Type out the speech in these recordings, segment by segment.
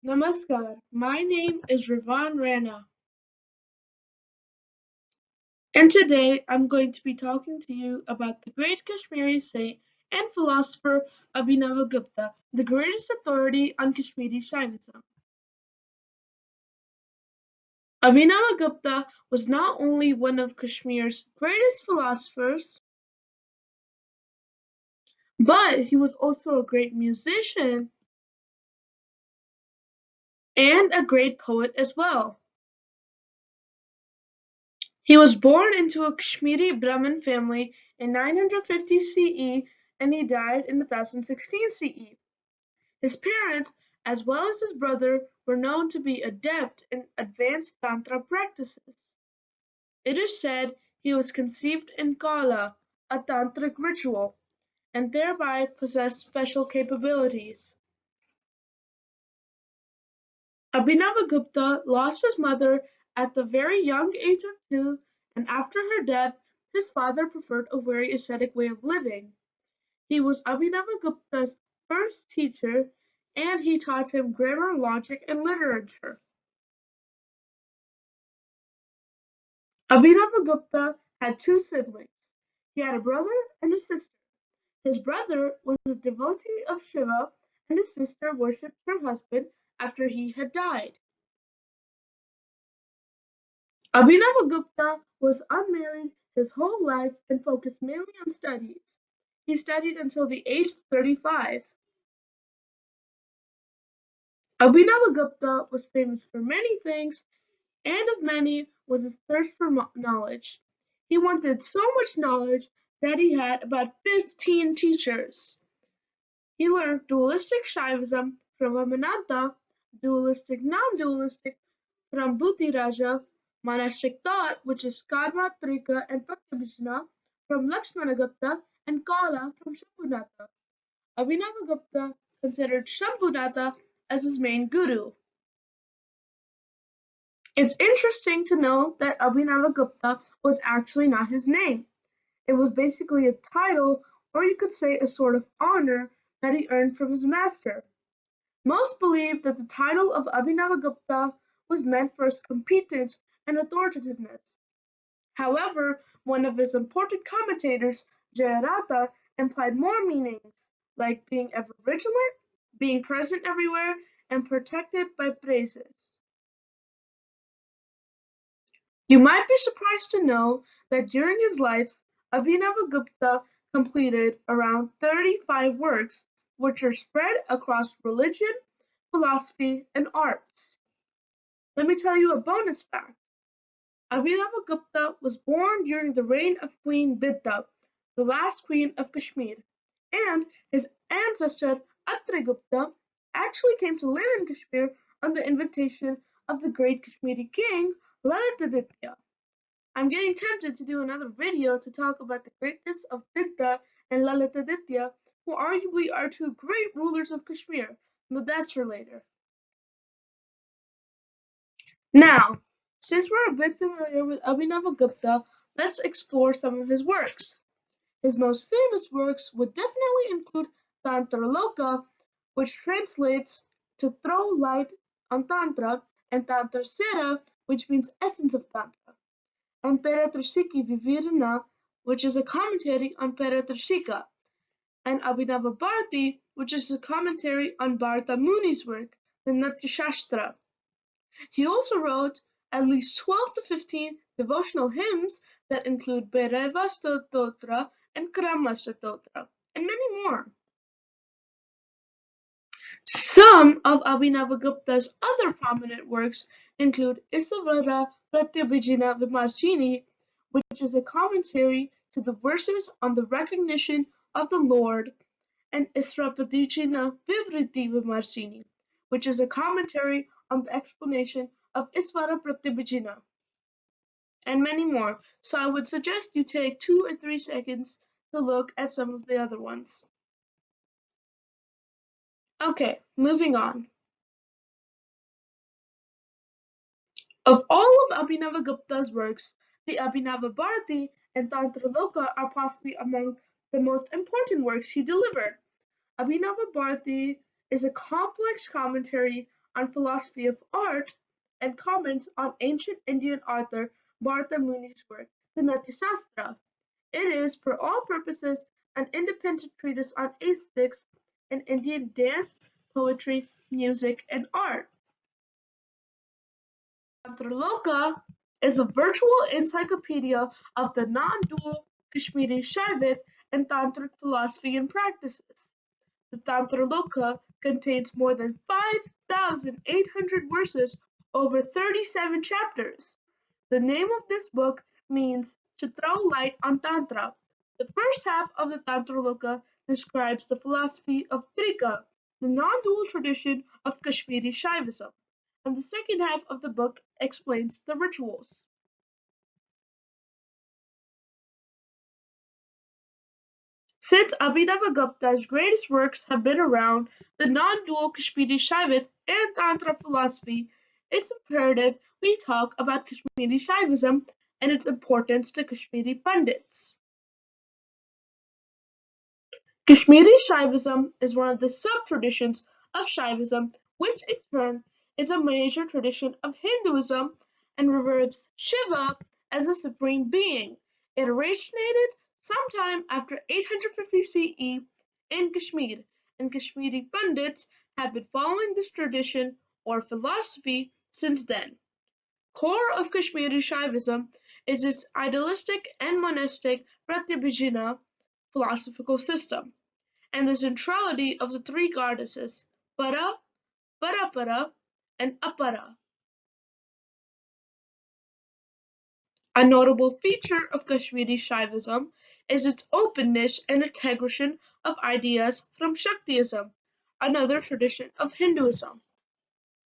Namaskar, my name is Rivaan Raina, and today I'm going to be talking to you about the great Kashmiri saint and philosopher Abhinavagupta, the greatest authority on Kashmiri Shaivism. Abhinavagupta was not only one of Kashmir's greatest philosophers, but he was also a great musician and a great poet as well. He was born into a Kashmiri Brahmin family in 950 CE and he died in 1016 CE. His parents, as well as his brother, were known to be adept in advanced Tantra practices. It is said he was conceived in Kala, a Tantric ritual, and thereby possessed special capabilities. Abhinavagupta lost his mother at the very young age of 2, and after her death, his father preferred a very ascetic way of living. He was Abhinavagupta's first teacher, and he taught him grammar, logic, and literature. Abhinavagupta had two siblings. He had a brother and a sister. His brother was a devotee of Shiva, and his sister worshipped her husband after he had died. Abhinavagupta was unmarried his whole life and focused mainly on studies. He studied until the age of 35. Abhinavagupta was famous for many things, and of many was his thirst for knowledge. He wanted so much knowledge that he had about 15 teachers. He learned dualistic Shaivism from Abhinavagupta, dualistic non-dualistic from Bhuti-Raja, monastic thought, which is karma, trika, and pratyabhijna, from Lakshmanagupta, and kala from Shambhunatha. Abhinavagupta considered Shambhunatha as his main guru. It's interesting to note that Abhinavagupta was actually not his name. It was basically a title, or you could say a sort of honor, that he earned from his master. Most believe that the title of Abhinavagupta was meant for his competence and authoritativeness. However, one of his important commentators, Jayarata, implied more meanings, like being ever vigilant, being present everywhere, and protected by praises. You might be surprised to know that during his life, Abhinavagupta completed around 35 works, which are spread across religion, philosophy, and arts. Let me tell you a bonus fact. Abhinavagupta was born during the reign of Queen Didda, the last queen of Kashmir, and his ancestor Atrigupta actually came to live in Kashmir on the invitation of the great Kashmiri king Lalitaditya. I'm getting tempted to do another video to talk about the greatness of Didda and Lalitaditya, who arguably are two great rulers of Kashmir, but that's for later. Now, since we're a bit familiar with Abhinavagupta, let's explore some of his works. His most famous works would definitely include Tantraloka, which translates to throw light on Tantra, and Tantrasera, which means essence of Tantra, and Paratrasiki Vivirana, which is a commentary on Paratrasika, and Abhinavabharati, which is a commentary on Bharata Muni's work, the Natya Shastra. He also wrote at least 12 to 15 devotional hymns that include Bhairava Stotra and Krama Stotra, and many more. Some of Abhinavagupta's other prominent works include Isavara Pratyabhijna Vimarsini, which is a commentary to the verses on the recognition of the Lord, and Isvarapradijna Vivriti Vimarsini, which is a commentary on the explanation of Isvara Pratyabhijna, and many more. So I would suggest you take 2 or 3 seconds to look at some of the other ones. Okay, moving on. Of all of Abhinavagupta's works, the Abhinavabharati and Tantraloka are possibly among the most important works he delivered. Abhinavabharati is a complex commentary on philosophy of art, and comments on ancient Indian author Bharata Muni's work, the Natisastra. It is, for all purposes, an independent treatise on aesthetics in Indian dance, poetry, music, and art. Tantraloka is a virtual encyclopedia of the non-dual Kashmiri Shaivism and Tantric philosophy and practices. The Tantraloka contains more than 5,800 verses over 37 chapters. The name of this book means to throw light on Tantra. The first half of the Tantraloka describes the philosophy of Trika, the non-dual tradition of Kashmiri Shaivism, and the second half of the book explains the rituals. Since Abhinavagupta's greatest works have been around the non-dual Kashmiri Shaivism and Tantra philosophy, it's imperative we talk about Kashmiri Shaivism and its importance to Kashmiri Pandits. Kashmiri Shaivism is one of the sub-traditions of Shaivism, which in turn is a major tradition of Hinduism and reveres Shiva as the supreme being. It originated sometime after 850 CE in Kashmir, and Kashmiri Pandits have been following this tradition or philosophy since then. Core of Kashmiri Shaivism is its idealistic and monastic Pratyabhijna philosophical system, and the centrality of the three goddesses, Para, Parapara, and Apara. A notable feature of Kashmiri Shaivism is its openness and integration of ideas from Shaktism, another tradition of Hinduism.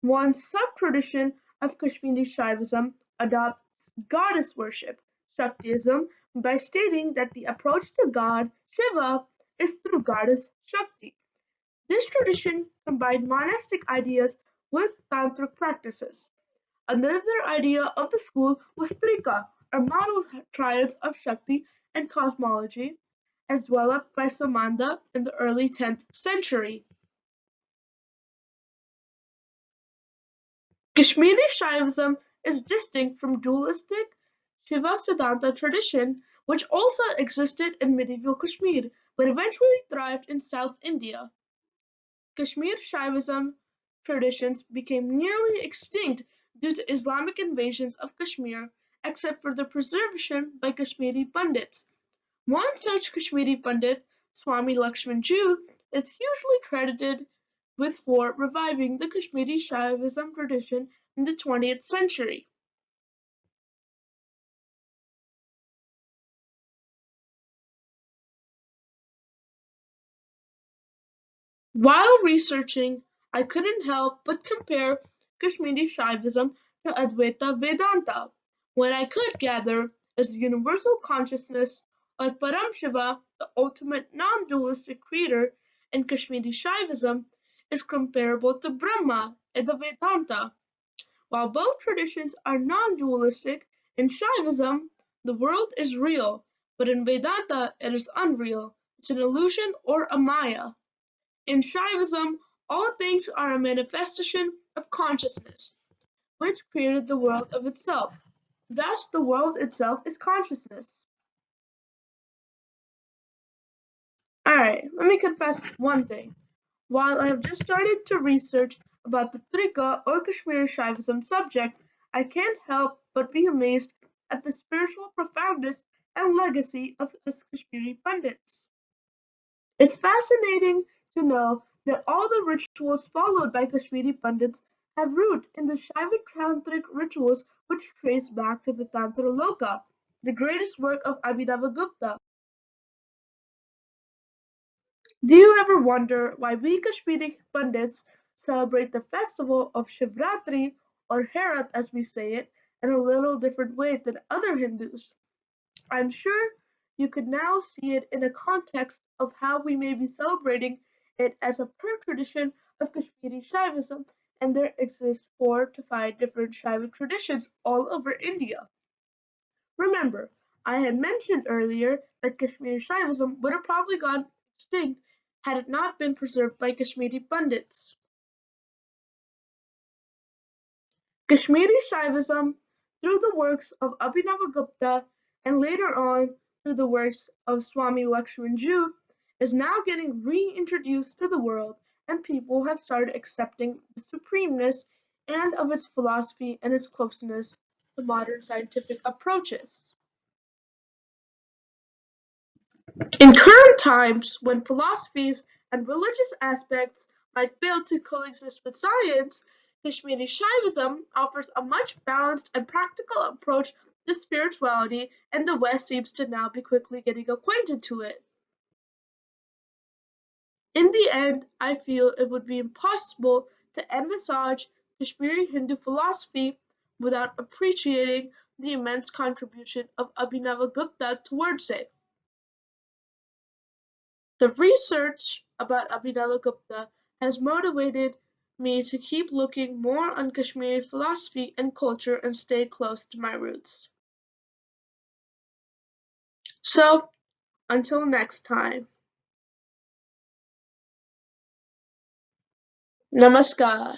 One sub-tradition of Kashmiri Shaivism adopts goddess worship, Shaktism, by stating that the approach to God, Shiva, is through goddess Shakti. This tradition combined monastic ideas with tantric practices. Another idea of the school was Trika, or model triads of Shakti and cosmology, as developed by Samanda in the early 10th century. Kashmiri Shaivism is distinct from dualistic Shiva Siddhanta tradition, which also existed in medieval Kashmir, but eventually thrived in South India. Kashmir Shaivism traditions became nearly extinct due to Islamic invasions of Kashmir, except for their preservation by Kashmiri Pandits. One such Kashmiri Pandit, Swami Lakshman Jew, is hugely credited with for reviving the Kashmiri Shaivism tradition in the 20th century. While researching, I couldn't help but compare Kashmiri Shaivism to Advaita Vedanta. What I could gather is the universal consciousness or Param Shiva, the ultimate non-dualistic creator in Kashmiri Shaivism, is comparable to Brahma in the Vedanta. While both traditions are non-dualistic, in Shaivism the world is real, but in Vedanta it is unreal. It's an illusion or a maya. In Shaivism, all things are a manifestation of consciousness, which created the world of itself. Thus, the world itself is consciousness. Alright, let me confess one thing. While I have just started to research about the Trika or Kashmiri Shaivism subject, I can't help but be amazed at the spiritual profoundness and legacy of us Kashmiri Pandits. It's fascinating to know that all the rituals followed by Kashmiri Pandits have root in the Shaivic tantric rituals which trace back to the Tantra Loka, the greatest work of Abhinavagupta. Do you ever wonder why we Kashmiri Pandits celebrate the festival of Shivratri, or Herat as we say it, in a little different way than other Hindus? I'm sure you could now see it in a context of how we may be celebrating it as a per-tradition of Kashmiri Shaivism, and there exist 4 to 5 different Shaivic traditions all over India. Remember, I had mentioned earlier that Kashmiri Shaivism would have probably gone extinct had it not been preserved by Kashmiri Pandits. Kashmiri Shaivism, through the works of Abhinavagupta and later on through the works of Swami Lakshmanju, is now getting reintroduced to the world, and people have started accepting the supremeness and of its philosophy and its closeness to modern scientific approaches. In current times, when philosophies and religious aspects might fail to coexist with science, Kashmiri Shaivism offers a much balanced and practical approach to spirituality, and the West seems to now be quickly getting acquainted to it. In the end, I feel it would be impossible to envisage Kashmiri Hindu philosophy without appreciating the immense contribution of Abhinavagupta towards it. The research about Abhinavagupta has motivated me to keep looking more on Kashmiri philosophy and culture and stay close to my roots. So, until next time, Namaskar.